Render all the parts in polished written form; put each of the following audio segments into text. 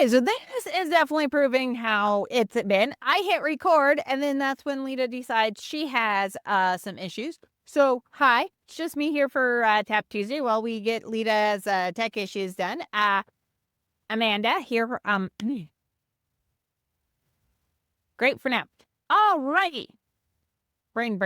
Okay, so this is definitely proving how it's been. I hit record, and then that's when Leta decides she has some issues. So, hi, it's just me here for Tap Tuesday while we get Leta's tech issues done. Amanda here. Great for now. All righty. Brain.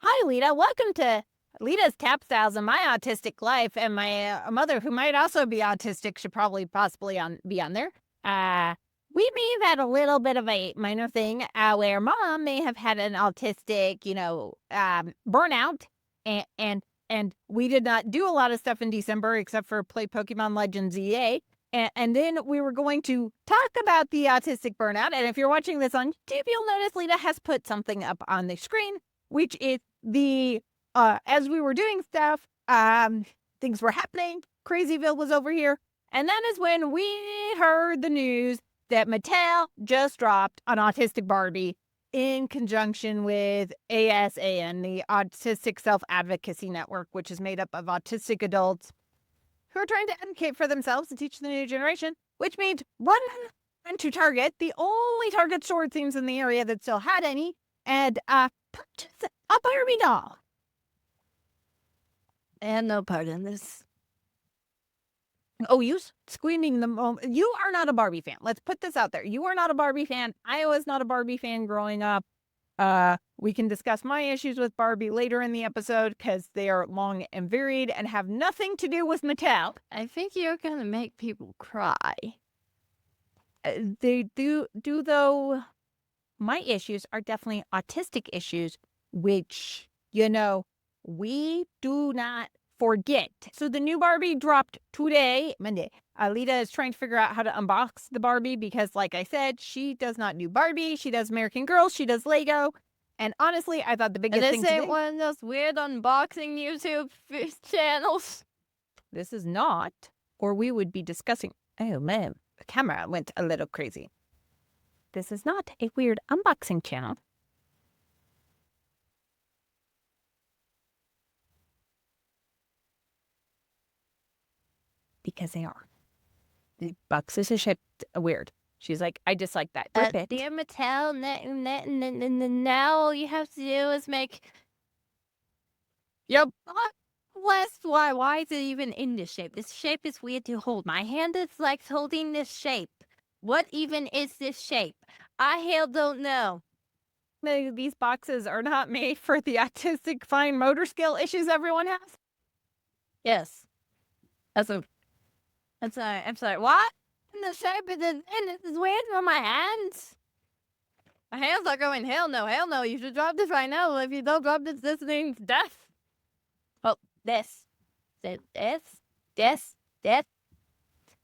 Hi, Leta. Welcome to Leta's Tap Styles and My Autistic Life, and my mother, who might also be autistic, should possibly be on there. We may have had a little bit of a minor thing where Mom may have had an autistic, burnout, and we did not do a lot of stuff in December except for play Pokemon Legends EA. And then we were going to talk about the autistic burnout. And if you're watching this on YouTube, you'll notice Leta has put something up on the screen, which is the as we were doing stuff, things were happening. Crazyville was over here. And that is when we heard the news that Mattel just dropped an Autistic Barbie in conjunction with ASAN, the Autistic Self-Advocacy Network, which is made up of autistic adults who are trying to advocate for themselves and teach the new generation, which means run to Target, the only Target store it seems in the area that still had any, and purchase a Barbie doll. And no part in this. Oh, you screaming the moment. You are not a Barbie fan. Let's put this out there. You are not a Barbie fan. I was not a Barbie fan growing up. We can discuss my issues with Barbie later in the episode because they are long and varied and have nothing to do with Mattel. I think you're gonna make people cry. They do though. My issues are definitely autistic issues, which, we do not forget. So the new Barbie dropped today, Monday. Leta is trying to figure out how to unbox the Barbie because, like I said, she does not do Barbie. She does American Girl. She does Lego. And honestly, I thought the biggest thing This ain't one of those weird unboxing YouTube channels. This is not, or we would be discussing. Oh man, the camera went a little crazy. This is not a weird unboxing channel. Because they are. The boxes are shaped weird. She's like, I dislike that. Dear Mattel, now all you have to do is make... Yep. Why is it even in this shape? This shape is weird to hold. My hand is like holding this shape. What even is this shape? I hell don't know. These boxes are not made for the autistic fine motor skill issues everyone has. Yes. I'm sorry. What? In the shape of this, and this is weird for my hands. My hands are going, hell no. You should drop this right now. If you don't drop this means death. Oh, this. Death.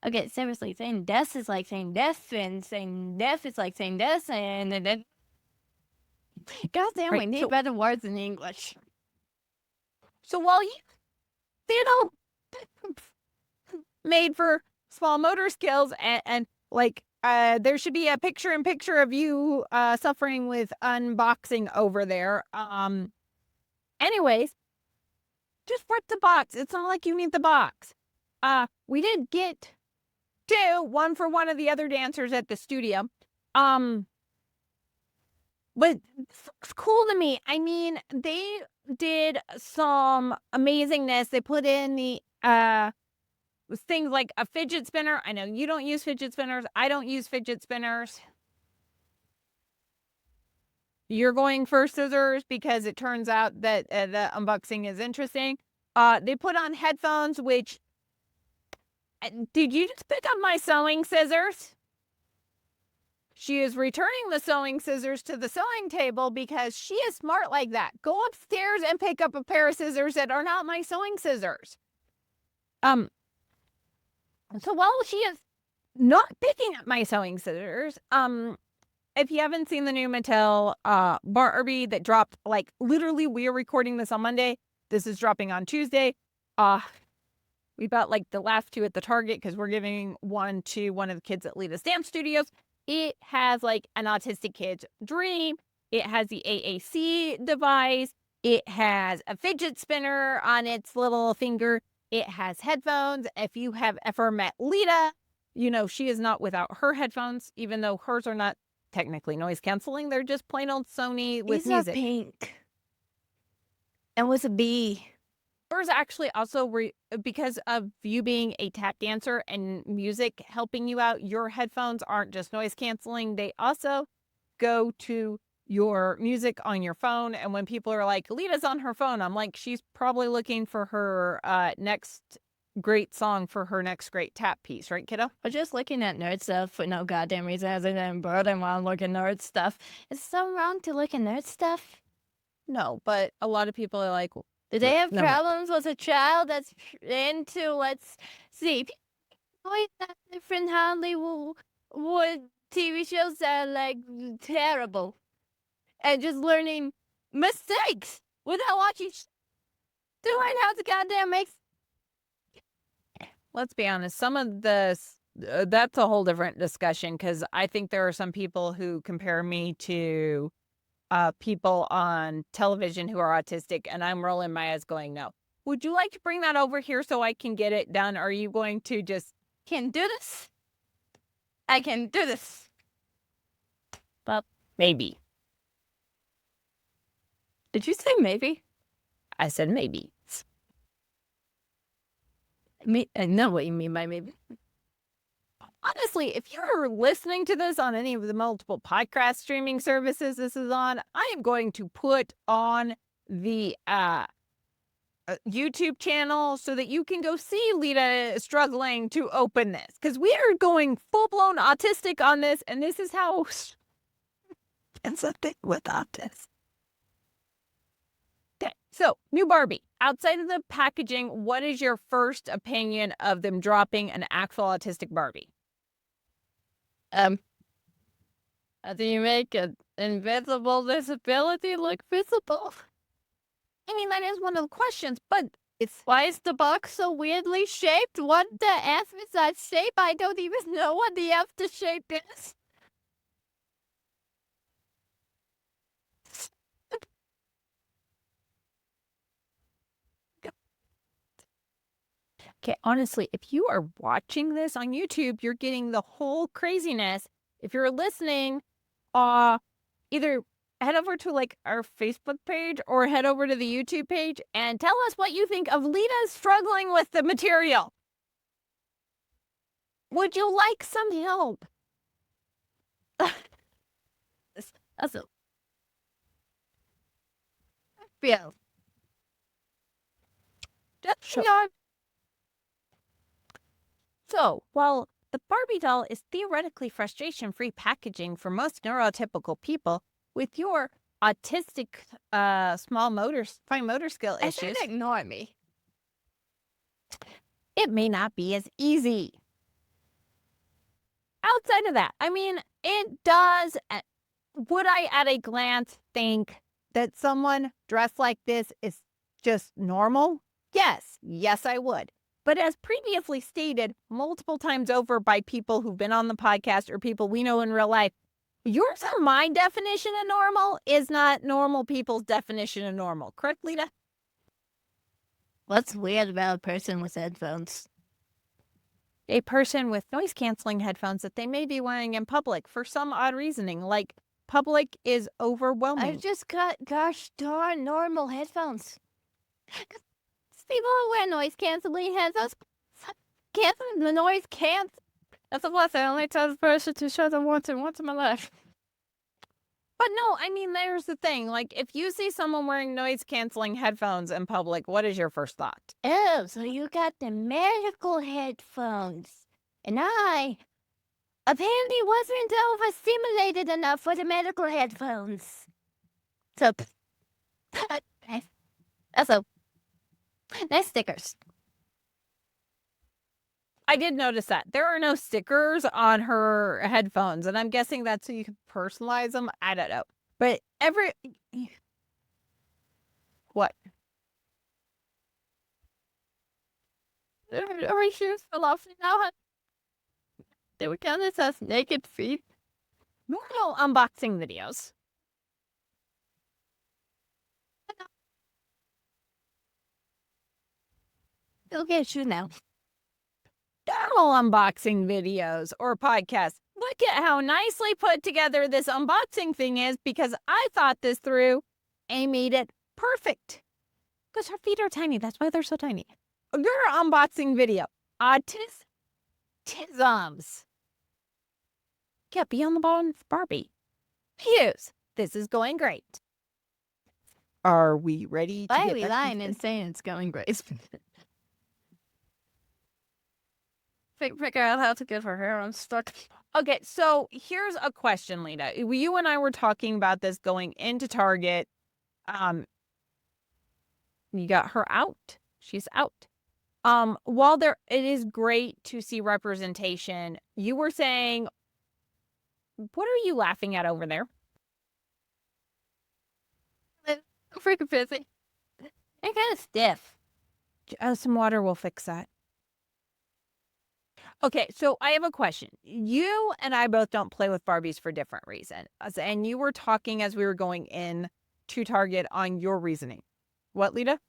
Okay, seriously, saying death is like saying death, and saying death is like saying death, and then... Goddamn, we need better words in English. So while made for small motor skills and there should be a picture-in-picture of you suffering with unboxing over there. Anyways, just rip the box. It's not like you need the box. We did get one for one of the other dancers at the studio. But it's cool to me. I mean, they did some amazingness. They put in the things like a fidget spinner. I know you don't use fidget spinners. I don't use fidget spinners. You're going for scissors because it turns out that the unboxing is interesting. They put on headphones, which... Did you just pick up my sewing scissors? She is returning the sewing scissors to the sewing table because she is smart like that. Go upstairs and pick up a pair of scissors that are not my sewing scissors. So while she is not picking up my sewing scissors, if you haven't seen the new Mattel Barbie that dropped, literally, we are recording this on Monday. This is dropping on Tuesday. We bought the last two at the Target because we're giving one to one of the kids at Leta's Dance Studios. It has an autistic kid's dream. It has the AAC device. It has a fidget spinner on its little finger. It has headphones. If you have ever met Leta, she is not without her headphones, even though hers are not technically noise canceling. They're just plain old Sony with These music. are pink. And with a B. Hers actually also, because of you being a tap dancer and music helping you out, your headphones aren't just noise canceling. They also go to your music on your phone. And when people are like, Lita's on her phone, I'm like, she's probably looking for her next great song for her next great tap piece. Right, kiddo? Or just looking at nerd stuff for no goddamn reason other than burden while I'm looking at nerd stuff. Is something wrong to look at nerd stuff? No, but a lot of people are like, Do they have never mind. problems with a child that's into, let's see, always that different Hollywood TV shows that are like terrible and just learning mistakes without watching doing how to goddamn make. Let's be honest, some of this, that's a whole different discussion, because I think there are some people who compare me to people on television who are autistic, and I'm rolling my eyes going, no. Would you like to bring that over here so I can get it done? Or are you going to just... Can do this? I can do this. Well, maybe. Did you say maybe? I said maybe. I know what you mean by maybe. Honestly, if you're listening to this on any of the multiple podcast streaming services this is on, I am going to put on the YouTube channel so that you can go see Leta struggling to open this, because we are going full-blown autistic on this, and this is how and something with autism. Okay, so new Barbie. Outside of the packaging, what is your first opinion of them dropping an actual autistic Barbie? How do you make an invisible disability look visible? I mean, that is one of the questions, but Why is the box so weirdly shaped? What the F is that shape? I don't even know what the F the shape is. okay, honestly, if you are watching this on YouTube, you're getting the whole craziness. If you're listening, either head over to like our Facebook page or head over to the YouTube page and tell us what you think of Leta struggling with the material. Would you like some help? That's a feel. Sure. So, while the Barbie doll is theoretically frustration-free packaging for most neurotypical people, with your autistic fine motor skill I issues, said ignore me. it may not be as easy. Outside of that, I mean, it does. Would I at a glance think that someone dressed like this is just normal? Yes, I would. But as previously stated multiple times over by people who've been on the podcast or people we know in real life, yours or my definition of normal is not normal people's definition of normal. Correct, Leta? What's weird about a person with headphones? A person with noise-canceling headphones that they may be wearing in public for some odd reasoning, like public is overwhelming. I've just got gosh darn normal headphones. People who wear noise canceling headphones canceling the noise can't. That's the last I only tell the person to shut them once in my life. But no, I mean, there's the thing. Like, if you see someone wearing noise-canceling headphones in public, what is your first thought? Oh, so you got the medical headphones. And I apparently wasn't overstimulated enough for the medical headphones. So, that's a nice stickers. I did notice that. There are no stickers on her headphones, and I'm guessing that's so you can personalize them. I don't know. But what? Her shoes fell off now. They were counted as naked feet. Normal unboxing videos. They'll get a shoe now. No, normal unboxing videos or podcasts. Look at how nicely put together this unboxing thing is because I thought this through and made it perfect. Because her feet are tiny. That's why they're so tiny. Your unboxing video. Autisms. Yeah, be on the ball with Barbie. Hughes, this is going great. Are we ready to Why are get we back lying into and this? saying it's going great? Figure out how to get her hair unstuck. Okay, so here's a question, Lita. You and I were talking about this going into Target. You got her out. She's out. While it is great to see representation, you were saying, what are you laughing at over there? I'm freaking busy. They're kind of stiff. Some water will fix that. Okay, so I have a question. You and I both don't play with Barbies for different reasons. And you were talking as we were going in to Target on your reasoning. What, Lita?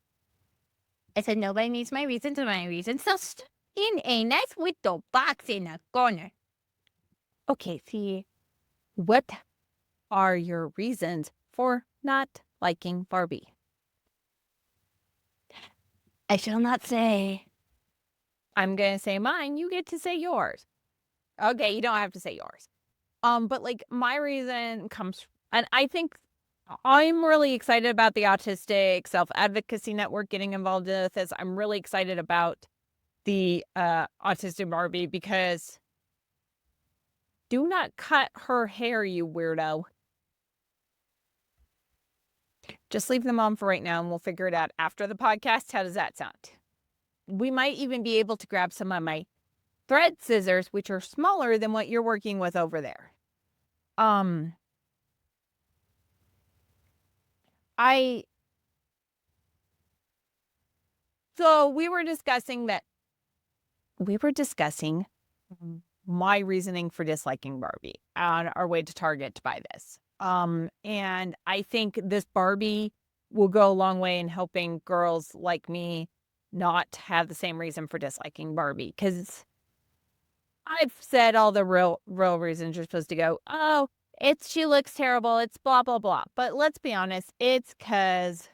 I said nobody needs my reason to my reason, so in a nice little box in a corner. Okay, see, what are your reasons for not liking Barbie? I shall not say. I'm going to say mine. You get to say yours. Okay, you don't have to say yours. But like my reason comes, and I think I'm really excited about the Autistic Self-Advocacy Network getting involved in this. I'm really excited about the Autistic Barbie because do not cut her hair, you weirdo. Just leave them on for right now and we'll figure it out after the podcast. How does that sound? We might even be able to grab some of my thread scissors, which are smaller than what you're working with over there. So we were discussing my reasoning for disliking Barbie on our way to Target to buy this. And I think this Barbie will go a long way in helping girls like me not have the same reason for disliking Barbie. Because I've said all the real reasons you're supposed to go, oh, she looks terrible. It's blah, blah, blah. But let's be honest, it's because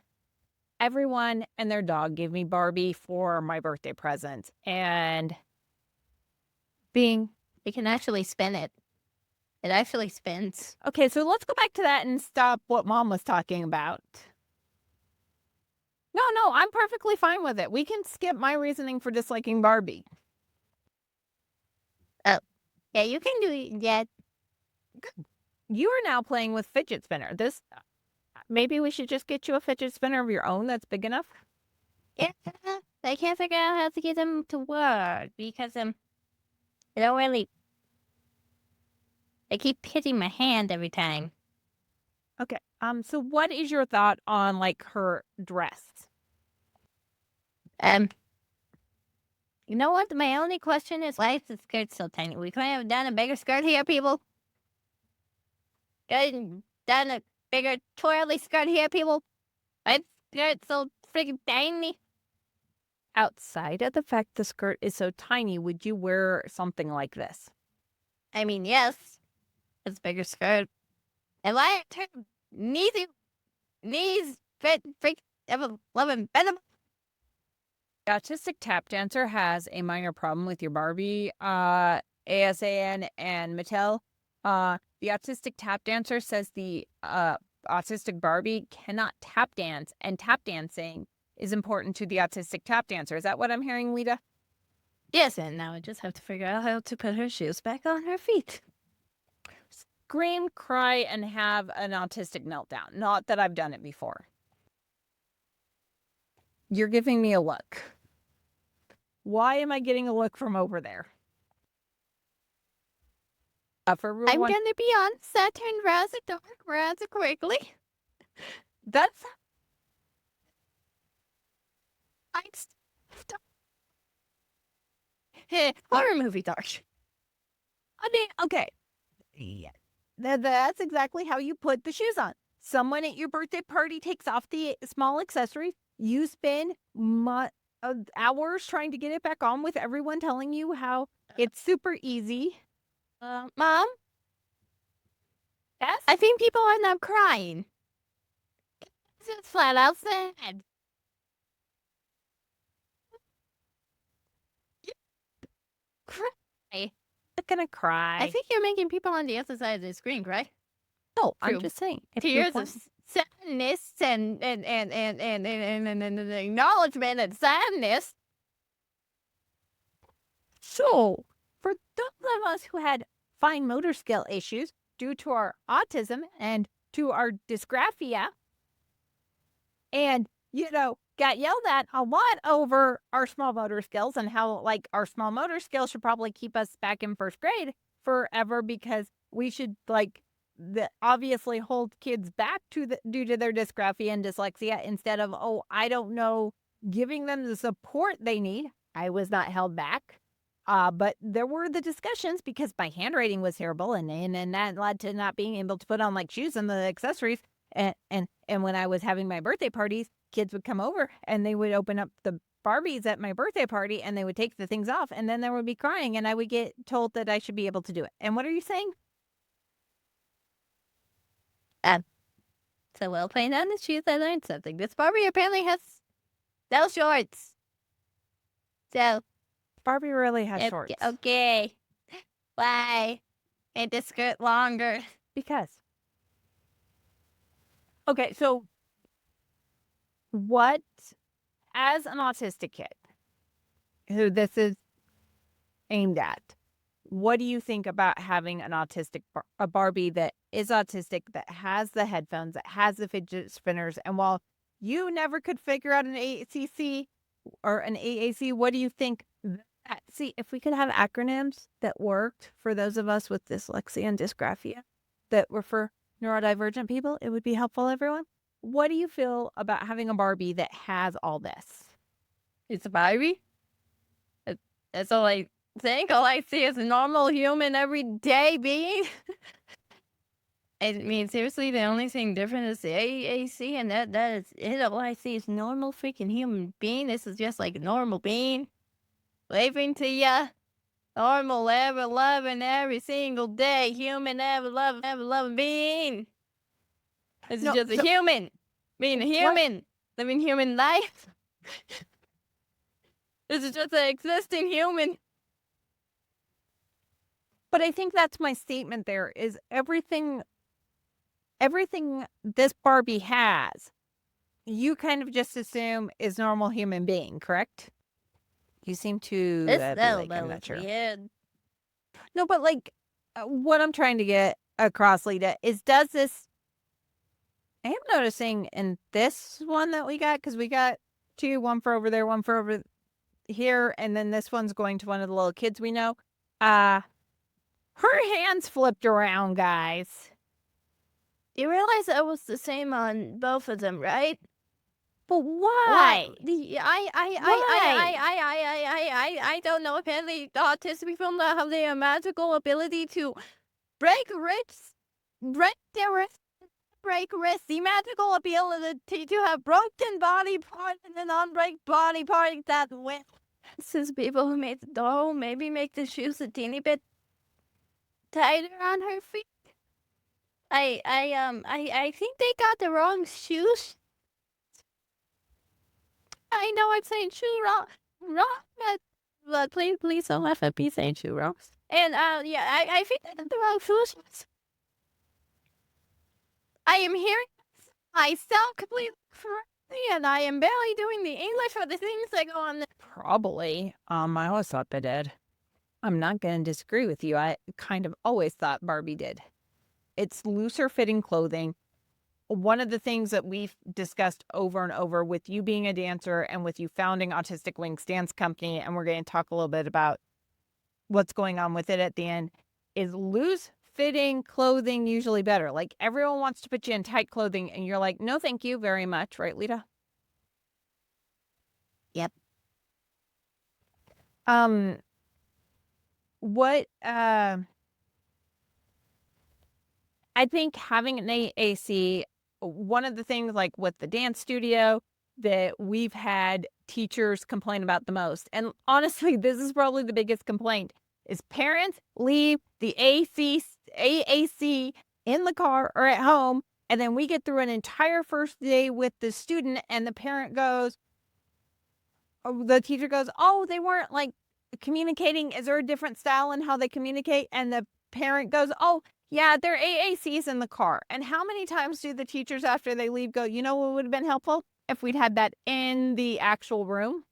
everyone and their dog gave me Barbie for my birthday present. And You can actually spin it. It actually spins. okay, so let's go back to that and stop what Mom was talking about. No, I'm perfectly fine with it. We can skip my reasoning for disliking Barbie. Yeah, you can do it. Yeah. You are now playing with fidget spinner. Maybe we should just get you a fidget spinner of your own that's big enough. Yeah. I can't figure out how to get them to work because I don't really. They keep hitting my hand every time. Okay. So what is your thought on like her dress? You know what? My only question is why is the skirt so tiny? We couldn't have done a bigger skirt here, people. Couldn't done a bigger twirly skirt here, people. Why is the skirt so freaking tiny? Outside of the fact the skirt is so tiny, would you wear something like this? I mean, yes, it's a bigger skirt. And why are her knees fit freak ever loving venom? The Autistic Tap Dancer has a minor problem with your Barbie, ASAN and Mattel. The Autistic Tap Dancer says the Autistic Barbie cannot tap dance, and tap dancing is important to the Autistic Tap Dancer. Is that what I'm hearing, Lita? Yes, and now I just have to figure out how to put her shoes back on her feet. Scream, cry, and have an autistic meltdown. Not that I've done it before. You're giving me a look. Why am I getting a look from over there? For I'm gonna be on Saturn rather dark, rather quickly. That's Horror movie dark. I mean, okay. Yeah. That's exactly how you put the shoes on. Someone at your birthday party takes off the small accessory. You spend hours trying to get it back on with everyone telling you how it's super easy. Mom, Yes? I think people are now crying. It's just flat out sad. Cry. I'm gonna cry. I think you're making people on the other side of the screen cry. No, I'm True. just saying. Tears of sadness and acknowledgement and sadness. So, for those of us who had fine motor skill issues due to our autism and to our dysgraphia, and, got yelled at a lot over our small motor skills and how, like, our small motor skills should probably keep us back in first grade forever because we should, like, obviously hold kids back due to their dysgraphia and dyslexia instead of, oh, I don't know, giving them the support they need. I was not held back. But there were the discussions because my handwriting was terrible and that led to not being able to put on like shoes and the accessories. And when I was having my birthday parties, kids would come over and they would open up the Barbies at my birthday party and they would take the things off and then there would be crying and I would get told that I should be able to do it. And what are you saying? So while playing on the shoes, I learned something. This Barbie apparently has no shorts. So, Barbie really has shorts. okay. Why? Made the skirt longer. Because. Okay, so what, as an autistic kid, who this is aimed at, what do you think about having an autistic, a Barbie that is autistic, that has the headphones, that has the fidget spinners, and while you never could figure out an ACC or an AAC, what do you think? See, if we could have acronyms that worked for those of us with dyslexia and dysgraphia that were for neurodivergent people, it would be helpful, everyone. What do you feel about having a Barbie that has all this? It's a Barbie? That's all I think. All I see is a normal human everyday being. I mean, seriously, the only thing different is the AAC, and that is it. All I see is normal freaking human being. This is just like a normal being. Waving to ya. Normal, ever loving every single day. Human, ever loving being. This is just a human. Being a human. Living human life. This is just an existing human. But I think that's my statement there is everything this Barbie has, you kind of just assume is normal human being, correct? You seem to be like, I'm not sure. Weird. No, but like what I'm trying to get across, Leta, is does this, I am noticing in this one that we got, because we got two, one for over there, one for over here, and then this one's going to one of the little kids we know. Her hands flipped around, guys. You realize that was the same on both of them, right? But why? I don't know. Apparently, the autistic people have the magical ability to break wrists, break their wrists, the magical ability to have broken body parts and then unbreak body parts that way. This is people who made the doll maybe make the shoes a teeny bit tighter on her feet. I think they got the wrong shoes. I know I'm saying shoe wrong, but please don't laugh at me saying shoe wrong. And yeah, I think they got the wrong shoes. I am hearing myself completely correctly, and I am barely doing the English for the things that go on there. Probably. I always thought they did. I'm not going to disagree with you. I kind of always thought Barbie did. It's looser fitting clothing. One of the things that we've discussed over and over with you being a dancer and with you founding Autistic Wings Dance Company, and we're going to talk a little bit about what's going on with it at the end, is loose fitting clothing usually better. Like everyone wants to put you in tight clothing and you're like, no, thank you very much. Right, Leta? Yep. What, I think having an AAC, one of the things like with the dance studio, that we've had teachers complain about the most. And honestly, this is probably the biggest complaint is parents leave the AAC in the car or at home. And then we get through an entire first day with the student and the parent goes, the teacher goes, oh, they weren't like communicating. Is there a different style in how they communicate? And the parent goes, oh, yeah, their AAC's in the car. And how many times do the teachers after they leave go, you know what would have been helpful if we'd had that in the actual room?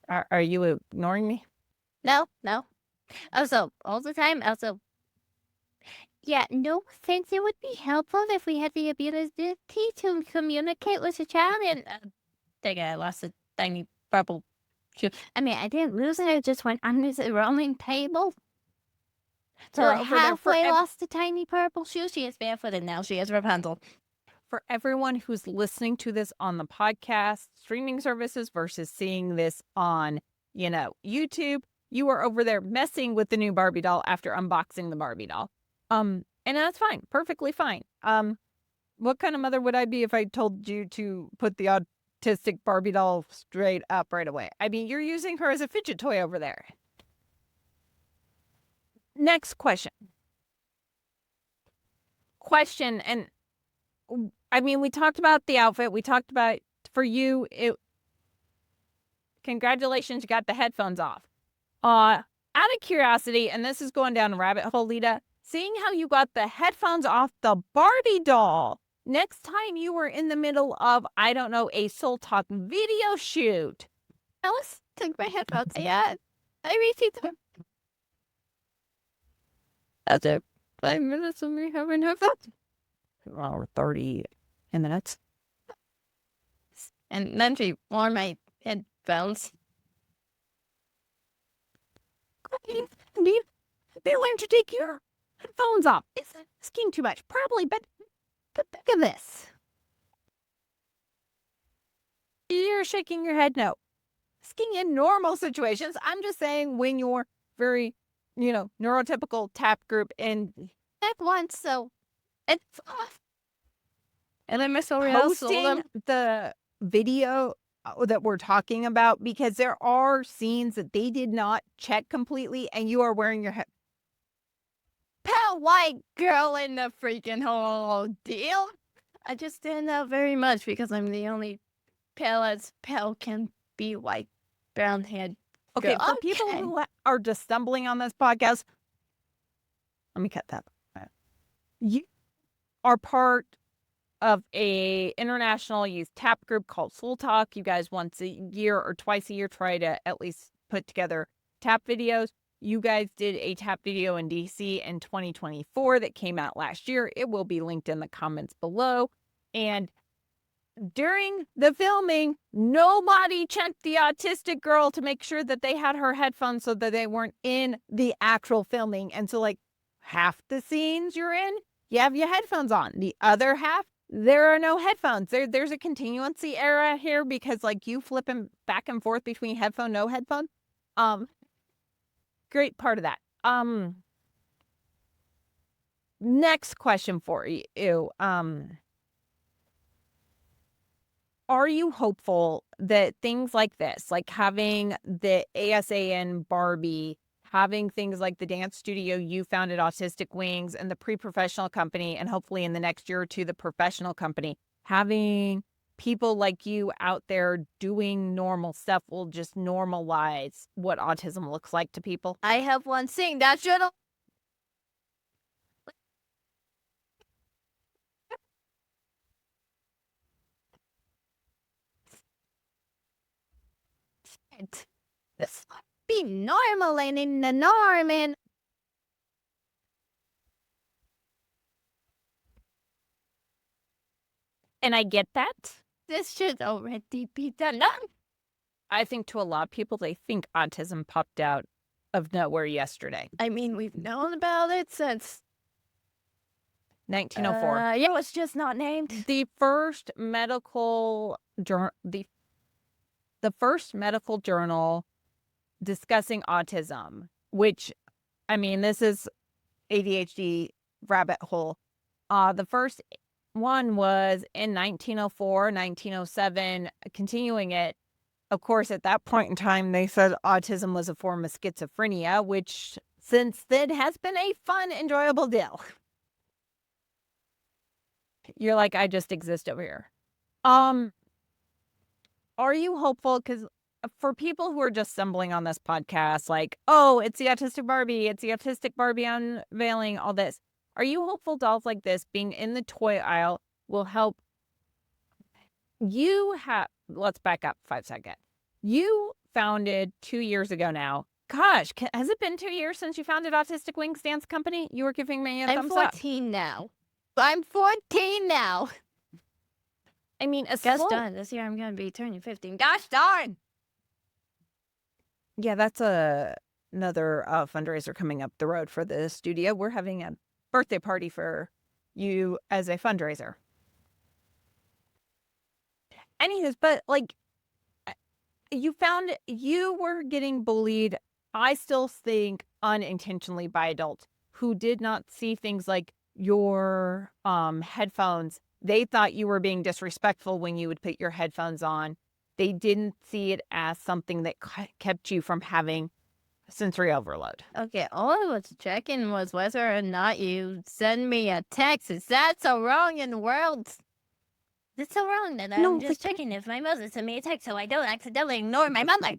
Are you ignoring me? No. Also, all the time, yeah, no offense, it would be helpful if we had the ability to communicate with the child and, dang it, I lost a tiny purple shoe. I mean, I didn't lose it, it just went under the rolling table. So You're I over there halfway lost the tiny purple shoe. She is barefooted now. She is Rapunzel. For everyone who's listening to this on the podcast, streaming services versus seeing this on, YouTube, you are over there messing with the new Barbie doll after unboxing the Barbie doll. And that's fine. Perfectly fine. What kind of mother would I be if I told you to put the autistic Barbie doll straight up right away? I mean, you're using her as a fidget toy over there. Next question. And I mean, we talked about the outfit. We talked about, for you, congratulations, you got the headphones off. Out of curiosity, and this is going down a rabbit hole, Leta, seeing how you got the headphones off the Barbie doll, next time you were in the middle of, I don't know, a Soul Talk video shoot. Alice took my headphones. Yeah, I received them. After 5 minutes of me having headphones. Or 30 minutes. And then she wore my headphones. They learn to take your headphones off. It's asking too much, probably, but look at this. You're shaking your head no. Asking in normal situations. I'm just saying when you're very, neurotypical tap group and at once, so it's off. And then Miss L'Oreal posting the video that we're talking about, because there are scenes that they did not check completely and you are wearing your head. Pale white girl in the freaking whole deal. I just stand out very much because I'm the only pale as pale can be white, brown haired. Okay, for people who are just stumbling on this podcast, let me cut that. You are part of a international youth tap group called Soul Talk. You guys once a year or twice a year try to at least put together tap videos. You guys did a tap video in DC in 2024 that came out last year. It will be linked in the comments below. And during the filming, nobody checked the autistic girl to make sure that they had her headphones so that they weren't in the actual filming. And so, like, half the scenes you're in, you have your headphones on. The other half, there are no headphones. There's a continuancy error here because, like, you flipping back and forth between headphone, no headphone. Great part of that. Next question for you. Are you hopeful that things like this, like having the ASAN Barbie, having things like the dance studio you founded, Autistic Wings, and the pre-professional company, and hopefully in the next year or two, the professional company, having people like you out there doing normal stuff will just normalize what autism looks like to people? I have one thing that should. This be normal and in the norm, and I get that. this should already be done. I think to a lot of people, they think autism popped out of nowhere yesterday. I mean, we've known about it since 1904. Yeah, it was just not named. The first medical the first medical journal discussing autism, which, I mean, this is ADHD rabbit hole. The first One was in 1904, 1907, continuing it. Of course, at that point in time, they said autism was a form of schizophrenia, which since then has been a fun, enjoyable deal. You're like, I just exist over here. Are you hopeful? Because for people who are just stumbling on this podcast, like, oh, it's the Autistic Barbie, it's the Autistic Barbie unveiling, all this. Are you hopeful dolls like this being in the toy aisle will help you have? Let's back up 5 seconds. You founded 2 years ago now. Gosh, has it been 2 years since you founded Autistic Wings Dance Company? You were giving me a I'm thumbs up. 14 now. I'm 14 now. I mean, Gosh darn, this year I'm going to be turning 15. Gosh darn! Yeah, that's another fundraiser coming up the road for the studio. We're having a birthday party for you as a fundraiser. Anyways, but like you found you were getting bullied, I still think unintentionally by adults who did not see things like your headphones. They thought you were being disrespectful when you would put your headphones on. They didn't see it as something that kept you from having sensory overload. Okay, all I was checking was whether or not you send me a text. Is that so wrong in the world? It's so wrong that I'm just checking if my mother sent me a text so I don't accidentally ignore my mother.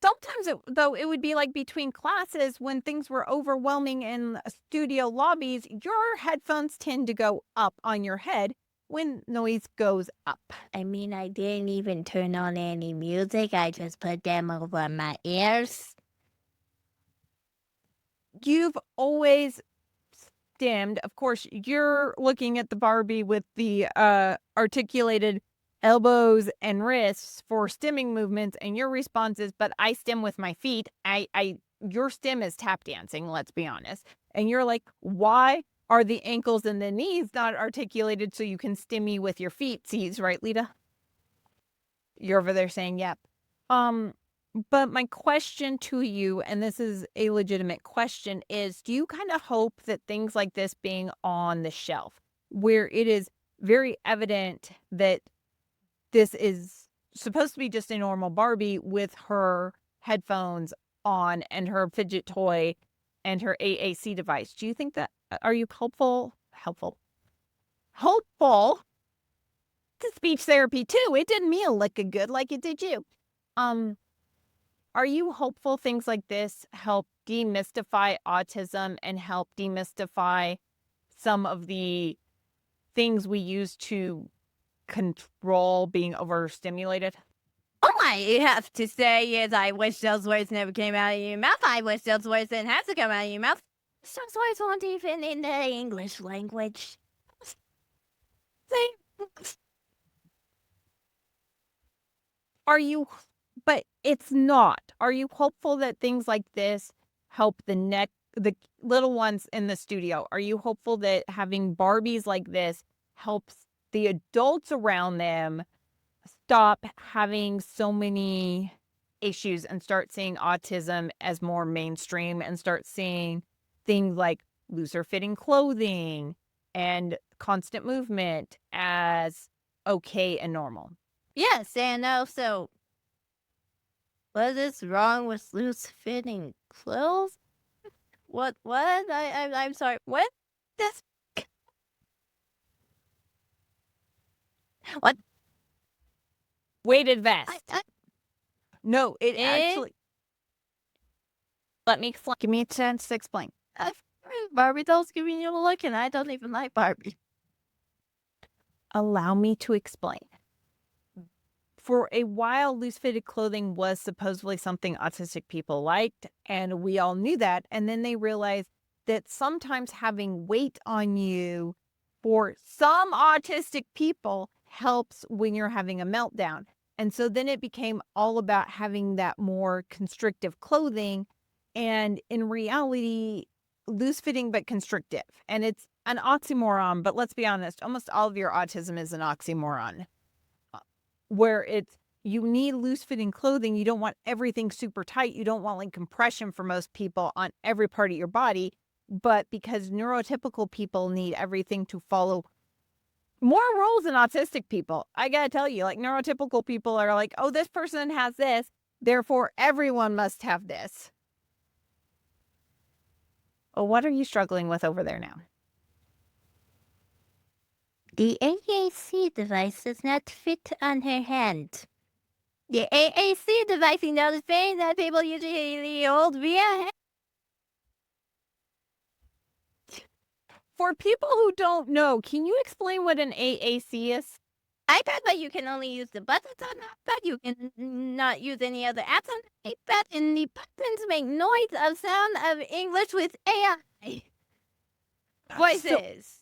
Sometimes, it would be like between classes when things were overwhelming in studio lobbies, your headphones tend to go up on your head when noise goes up. I mean, I didn't even turn on any music. I just put them over my ears. You've always stemmed, of course, you're looking at the Barbie with the articulated elbows and wrists for stemming movements, and your response is, but I stem with my feet. Your stem is tap dancing, let's be honest. And you're like, why are the ankles and the knees not articulated so you can stimmy with your feet? Sees, right, Leta? You're over there saying, yep. But my question to you, and this is a legitimate question, is do you kind of hope that things like this being on the shelf, where it is very evident that this is supposed to be just a normal Barbie with her headphones on and her fidget toy and her AAC device, do you think that, are you hopeful to speech therapy too? It did me a lick of good like it did you. Are you hopeful things like this help demystify autism and help demystify some of the things we use to control being overstimulated? All I have to say is I wish those words never came out of your mouth. I wish those words didn't have to come out of your mouth. Those words weren't even in the English language. But it's not. Are you hopeful that things like this help the little ones in the studio? Are you hopeful that having Barbies like this helps the adults around them stop having so many issues and start seeing autism as more mainstream and start seeing things like looser fitting clothing and constant movement as okay and normal? Yes, and also, what is wrong with loose-fitting clothes? What? I'm sorry. What? This? What? Weighted vest. No, it Eh? actually. Let me explain. Give me a chance to explain. Barbie dolls giving you a look, and I don't even like Barbie. Allow me to explain. For a while, loose-fitted clothing was supposedly something autistic people liked, and we all knew that. And then they realized that sometimes having weight on you for some autistic people helps when you're having a meltdown. And so then it became all about having that more constrictive clothing. And in reality, loose-fitting but constrictive. And it's an oxymoron, but let's be honest, almost all of your autism is an oxymoron. Where it's, you need loose-fitting clothing. You don't want everything super tight. You don't want like compression for most people on every part of your body. but because neurotypical people need everything to follow more rules than autistic people. I gotta tell you, like, neurotypical people are like, oh, this person has this, therefore everyone must have this. Oh, what are you struggling with over there now? The AAC device does not fit on her hand. The AAC device, you know, the thing that people usually hold via. For people who don't know, can you explain what an AAC is? iPad, but you can only use the buttons on the iPad. You can not use any other apps on the iPad, and the buttons make noise of sound of English with AI voices.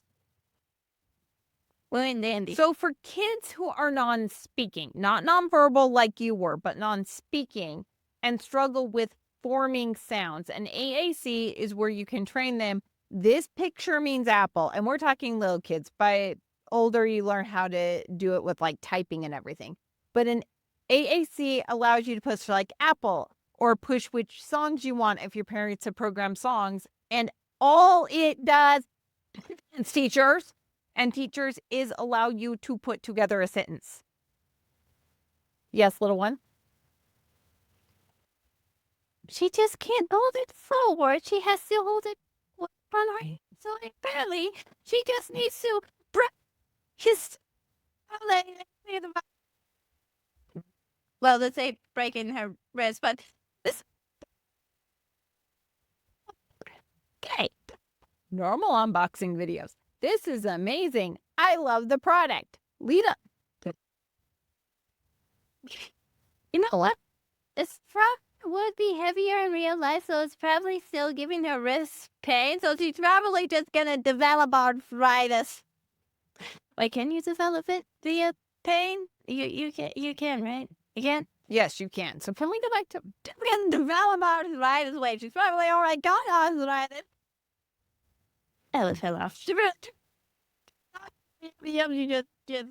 Well, and dandy. So for kids who are non-speaking, not nonverbal like you were, but non-speaking, and struggle with forming sounds, an AAC is where you can train them. This picture means apple, and we're talking little kids. By older, you learn how to do it with like typing and everything. But an AAC allows you to push like apple or push which songs you want if your parents have programmed songs. And all it does, it's teachers is allow you to put together a sentence. Yes, little one? She just can't hold it forward. She has to hold it on her. So apparently, she just needs to practice. Well, let's say breaking her wrist, but this. Okay. Normal unboxing videos. This is amazing. I love the product. Leta. You know what? This frog would be heavier in real life, so it's probably still giving her wrist pain, so she's probably just gonna develop arthritis. Wait, can you develop it via pain? You can, right? You can? Yes, you can. So can we go back to Develop arthritis. Wait, she's probably already got arthritis. Oh, it fell off. You just get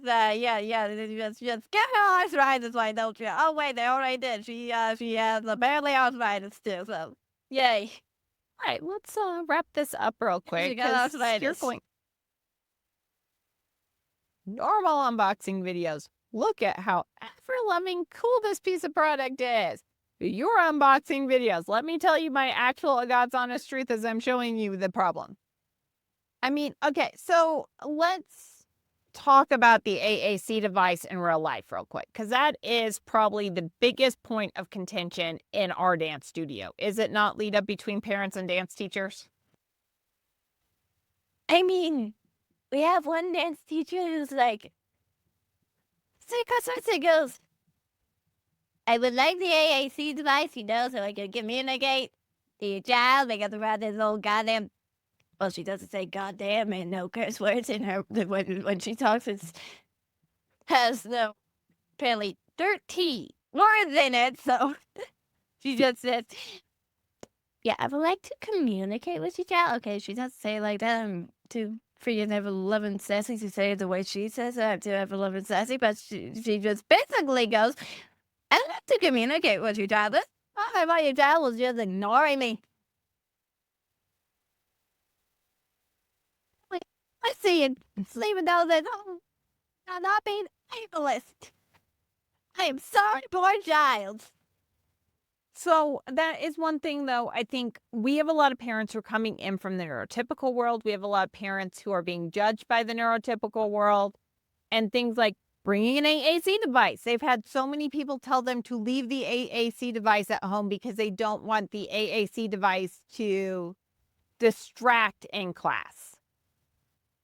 her arthritis, why don't you? Oh wait, they already did. She has apparently arthritis too. So, yay! All right, let's wrap this up real quick. She got 'Cause you're arthritis. going normal unboxing videos. Look at how ever-loving cool this piece of product is. Your unboxing videos. Let me tell you my actual God's honest truth as I'm showing you the problem. I mean, okay, so let's talk about the AAC device in real life real quick, because that is probably the biggest point of contention in our dance studio. Is it not, Leta, between parents and dance teachers? I mean, we have one dance teacher who's like, it goes, I would like the AAC device, you know, so I can communicate to your child because about this old goddamn. Well, she doesn't say goddamn and no curse words in her when she talks. It has no apparently dirty words in it, so she just says, "Yeah, I would like to communicate with your child." Okay, she doesn't say it like that. I'm too freaking ever loving sassy to say it the way she says it. I'm too ever loving sassy, but she just basically goes, "I would like to communicate with your child. Why about your child was just ignoring me." I see it, even though that I'm not being ableist. I am sorry, poor child. So that is one thing, though. I think we have a lot of parents who are coming in from the neurotypical world. We have a lot of parents who are being judged by the neurotypical world, and things like bringing an AAC device. They've had so many people tell them to leave the AAC device at home because they don't want the AAC device to distract in class.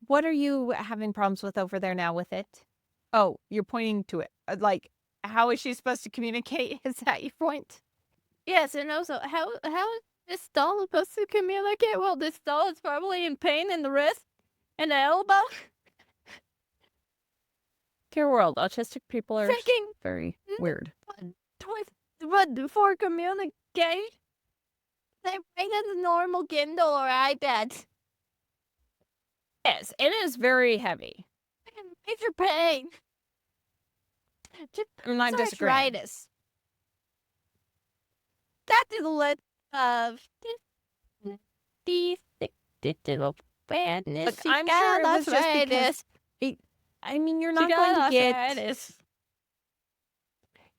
What are you having problems with over there now with it? Oh, you're pointing to it. Like, how is she supposed to communicate? Is that your point? Yes, and also, how is this doll supposed to communicate? Well, this doll is probably in pain in the wrist and the elbow. Dear world, autistic people are Freaking very weird. But before communicate, they rate as a normal Kindle or iPad. Yes, it is very heavy. Major pain. I'm not disagreeing. Arthritis. That is a list of these Digital badness. Look, I'm sure it was just because I mean, you're not going to get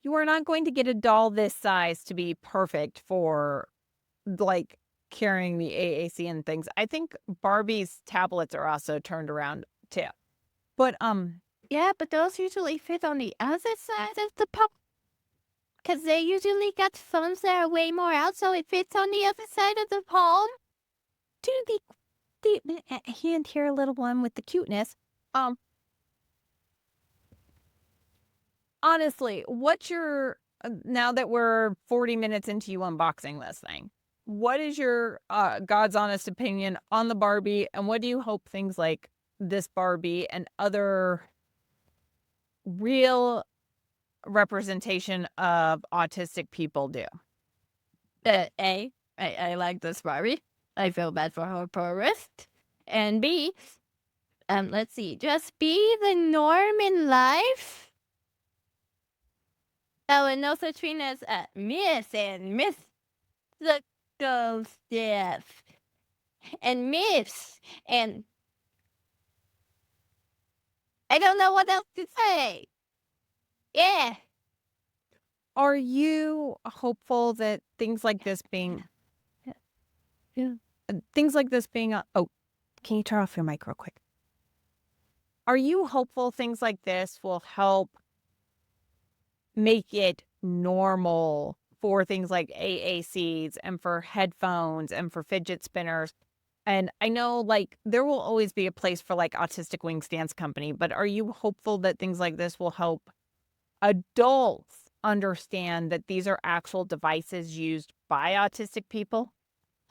you are not going to get a doll this size to be perfect for like carrying the AAC and things. I think Barbie's tablets are also turned around too. But Yeah, but those usually fit on the other side of the pop. Because they usually got phones that are way more out, so it fits on the other side of the palm. to the hand here, little one with the cuteness. Honestly, what's your now that we're 40 minutes into you unboxing this thing? What is your God's honest opinion on the Barbie, and what do you hope things like this Barbie and other real representation of autistic people do? I like this Barbie. I feel bad for her poor wrist. And B, let's see, just be the norm in life. Oh, and no such thing as miss and miss the stuff. And miss and I don't know what else to say. Yeah. Are you hopeful that things like this being oh, can you turn off your mic real quick? Are you hopeful things like this will help make it normal for things like AACs and for headphones and for fidget spinners? And I know like there will always be a place for like Autistic Wings Dance Company, but are you hopeful that things like this will help adults understand that these are actual devices used by autistic people?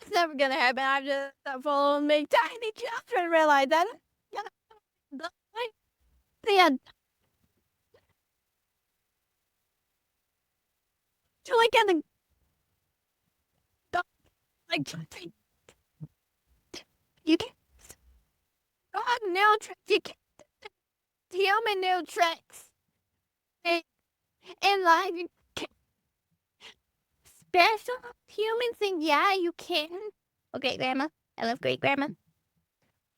It's never gonna happen. I'm just following make tiny children realize that. Yeah. To like at the like you can't God no tricks. You can't human no tricks. In life you can't. Special human thing, yeah, you can. Okay, Grandma. I love great grandma.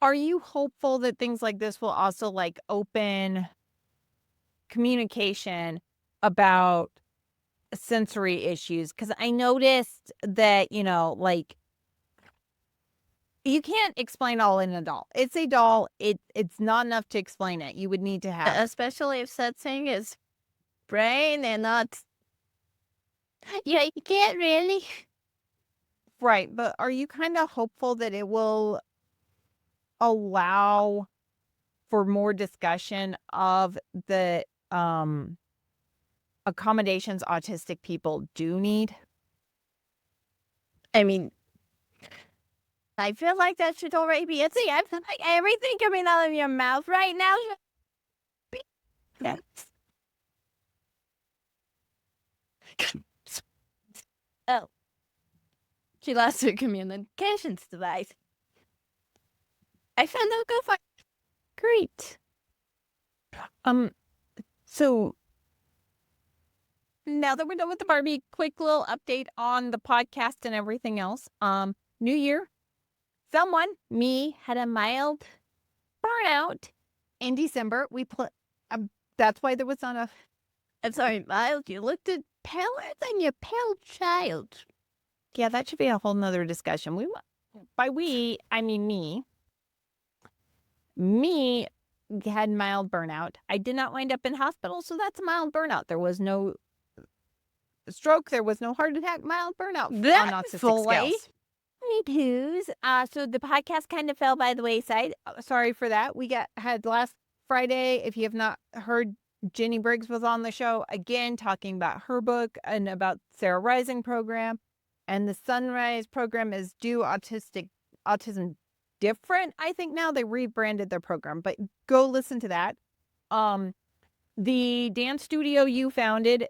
Are you hopeful that things like this will also like open communication about sensory issues? Because I noticed that, you know, like you can't explain all in a doll. It's a doll. It's not enough to explain it. You would need to have Especially if such thing is brain and not. Yeah, you can't really. right. But are you kind of hopeful that it will allow for more discussion of the accommodations autistic people do need? I mean, I feel like that should already be a thing. I feel like everything coming out of your mouth right now should be. Yes. Oh. She lost her communications device. I found out go for great. So now that we're done with the Barbie, quick little update on the podcast and everything else. New year, me, had a mild burnout in December. That's why there was not a. I'm sorry, mild. You looked at paler than your pale child. Yeah, that should be a whole nother discussion. By we, I mean me. Me had mild burnout. I did not wind up in hospital, so that's a mild burnout. There was no stroke. There was no heart attack. Mild burnout on autistic scales. So the podcast kind of fell by the wayside. Sorry for that. We had last Friday. If you have not heard, Jenny Briggs was on the show again talking about her book and about Sarah Rising program. And the Sunrise program is autism different. I think now they rebranded their program, but go listen to that. The dance studio you founded,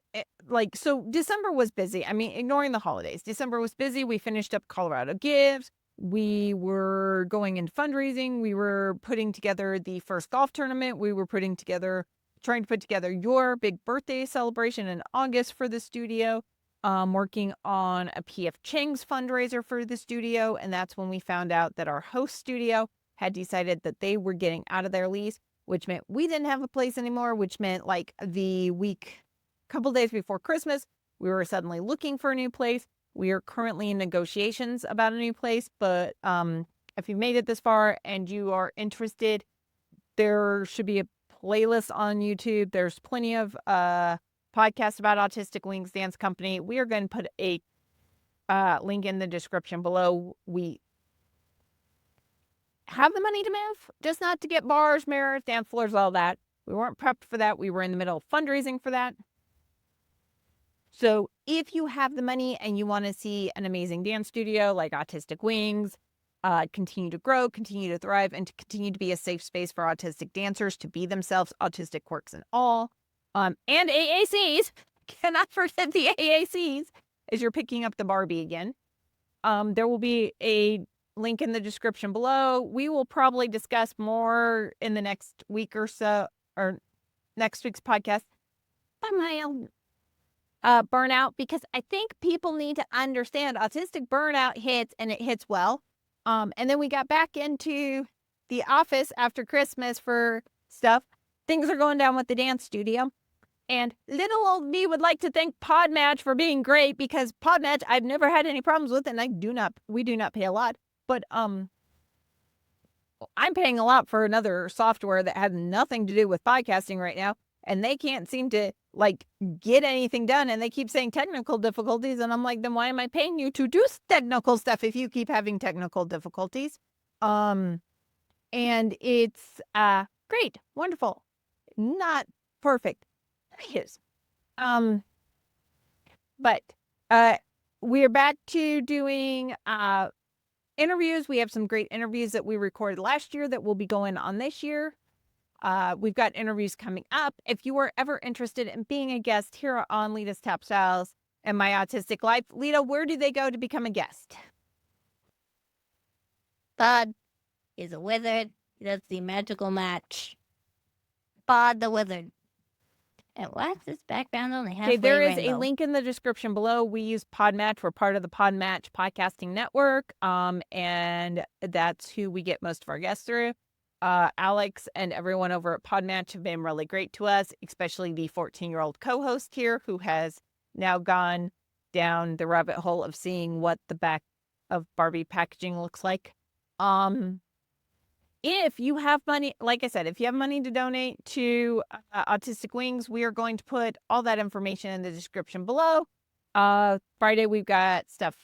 so December was busy. I mean, ignoring the holidays, December was busy. We finished up Colorado Gives. We were going into fundraising. We were putting together the first golf tournament. We were trying to put together your big birthday celebration in August for the studio. working on a P.F. Chang's fundraiser for the studio, and that's when we found out that our host studio had decided that they were getting out of their lease, which meant we didn't have a place anymore, which meant like the couple days before Christmas, we were suddenly looking for a new place. We are currently in negotiations about a new place, but if you've made it this far and you are interested, there should be a playlist on YouTube. There's plenty of podcasts about Autistic Wings Dance Company. We are going to put a link in the description below. We have the money to move, just not to get bars, mirrors, dance floors, all that. We weren't prepped for that. We were in the middle of fundraising for that. So if you have the money and you want to see an amazing dance studio like Autistic Wings, continue to grow, continue to thrive, and to continue to be a safe space for autistic dancers to be themselves, autistic quirks and all, and AACs, cannot forget the AACs, as you're picking up the Barbie again. There will be a link in the description below. We will probably discuss more in the next week or so, or next week's podcast, by my own burnout, because I think people need to understand autistic burnout hits, and it hits well. And then we got back into the office after Christmas for stuff. Things are going down with the dance studio. And little old me would like to thank Podmatch for being great, because Podmatch I've never had any problems with, and we do not pay a lot. But I'm paying a lot for another software that has nothing to do with podcasting right now, and they can't seem to get anything done, and they keep saying technical difficulties, and I'm like, then why am I paying you to do technical stuff if you keep having technical difficulties? And it's great, wonderful, not perfect. Yes. But we're back to doing interviews. We have some great interviews that we recorded last year that will be going on this year. We've got interviews coming up. If you are ever interested in being a guest here on Leta's Tap Styles and My Autistic Life, Leta, where do they go to become a guest? Bud is a wizard. That's the magical match. Bud the wizard. And what's this background only halfway Okay, there is rainbow? a link in the description below. We use Podmatch. We're part of the Podmatch podcasting network, and that's who we get most of our guests through. Alex and everyone over at Podmatch have been really great to us, especially the 14-year-old co-host here, who has now gone down the rabbit hole of seeing what the back of Barbie packaging looks like. If you have money, like I said, if you have money to donate to Autistic Wings, we are going to put all that information in the description below. Friday, we've got stuff,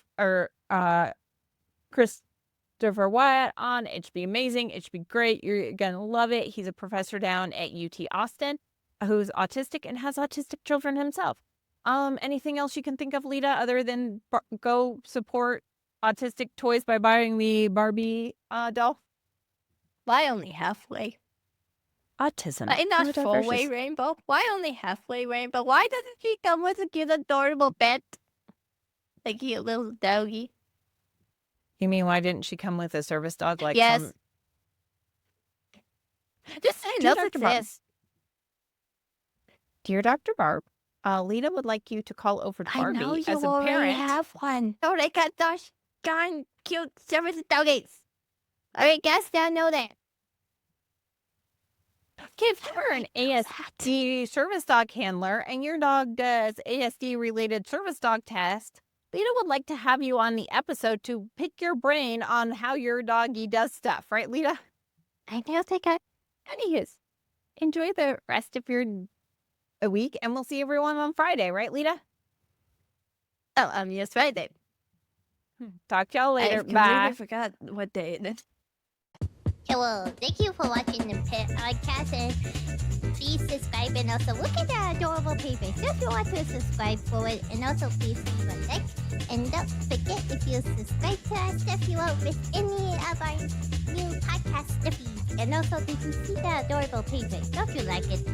Christopher Wyatt on. It should be amazing. It should be great. You're going to love it. He's a professor down at UT Austin who's autistic and has autistic children himself. Anything else you can think of, Leta, other than go support autistic toys by buying the Barbie doll? Why only halfway? Autism. Why not full way rainbow? Why only halfway rainbow? Why doesn't she come with a cute, adorable pet? Like a little doggy. You mean, why didn't she come with a service dog like Yes. some... Just saying, Dear those Dr. Barb. exist. Dear Dr. Barb, Leta would like you to call over to I Barbie know you as a already parent. have one. Oh, they got those darn cute service doggies. All right, guys, now know that. Give her an ASD service dog handler, and your dog does ASD-related service dog tests. Leta would like to have you on the episode to pick your brain on how your doggy does stuff. Right, Leta? I know they got... Anyways, enjoy the rest of your week, and we'll see everyone on Friday. Right, Leta? Oh, yes, Friday. Talk to y'all later. I Bye. completely forgot what day it is. Okay, well, thank you for watching the podcast, and please subscribe, and also look at the adorable paper. So if you want to subscribe for it, and also please leave a like, and don't forget, if you subscribe to us, if you won't miss any of our new podcast feeds, and also did you see the adorable paper? Don't you like it?